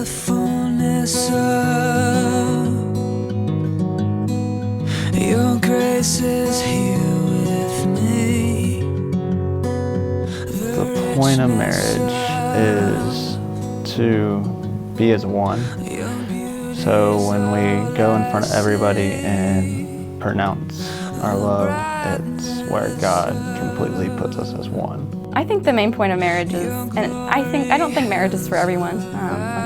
the fullness of your grace is here with me. The point of marriage is to be as one. So when we go in front of everybody and pronounce our love, it's where God completely puts us as one. I think the main point of marriage is, and I don't think marriage is for everyone.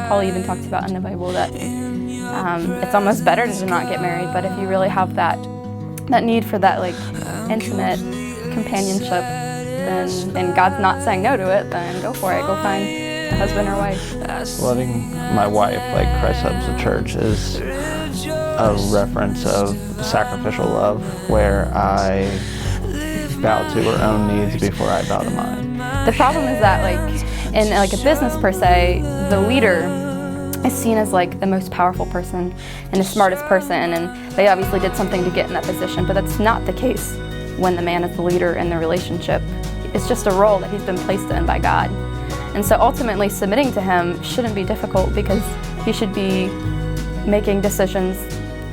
Paul even talks about in the Bible that it's almost better to not get married, but if you really have that need for that like intimate companionship, then and God's not saying no to it, then go for it. Go find a husband or wife. Loving my wife like Christ loves the church is a reference of sacrificial love, where I bow to her own needs before I bow to mine. The problem is that in a business per se, the leader is seen as the most powerful person and the smartest person, and they obviously did something to get in that position, but that's not the case when the man is the leader in the relationship. It's just a role that he's been placed in by God. And so ultimately submitting to him shouldn't be difficult, because he should be making decisions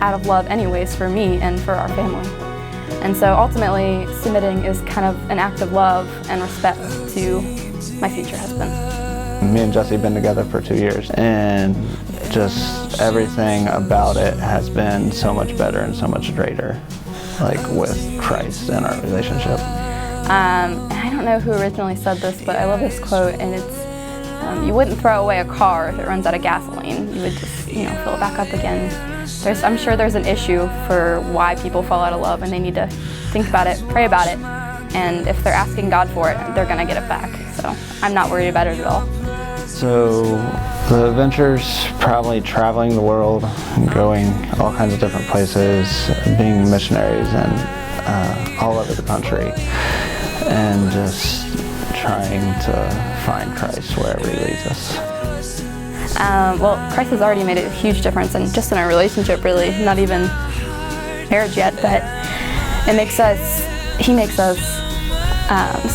out of love anyways for me and for our family. And so ultimately submitting is kind of an act of love and respect to my future husband. Me and Jessi have been together for 2 years, and just everything about it has been so much better and so much greater, with Christ in our relationship. I don't know who originally said this, but I love this quote, and it's, you wouldn't throw away a car if it runs out of gasoline. You would just, fill it back up again. I'm sure there's an issue for why people fall out of love, and they need to think about it, pray about it, and if they're asking God for it, they're gonna get it back. So I'm not worried about it at all. So the adventure's probably traveling the world, going all kinds of different places, being missionaries and all over the country, and just trying to find Christ wherever he leads us. Well, Christ has already made a huge difference, and just in our relationship, really, not even marriage yet, but he makes us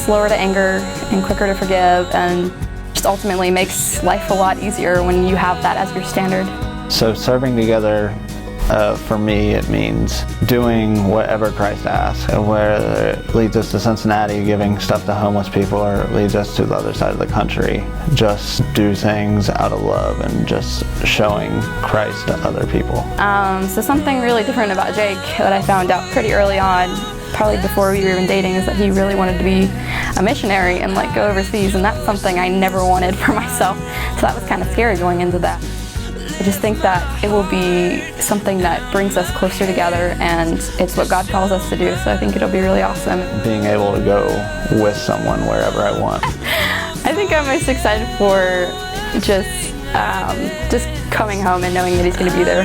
slower to anger and quicker to forgive, and just ultimately makes life a lot easier when you have that as your standard. So serving together, for me, it means doing whatever Christ asks, whether it leads us to Cincinnati giving stuff to homeless people, or it leads us to the other side of the country. Just do things out of love and just showing Christ to other people. So something really different about Jake that I found out pretty early on, probably before we were even dating, is that he really wanted to be a missionary and go overseas, and that's something I never wanted for myself. So that was kind of scary going into that. I just think that it will be something that brings us closer together, and it's what God calls us to do, so I think it'll be really awesome. Being able to go with someone wherever I want. I think I'm most excited for just coming home and knowing that he's going to be there.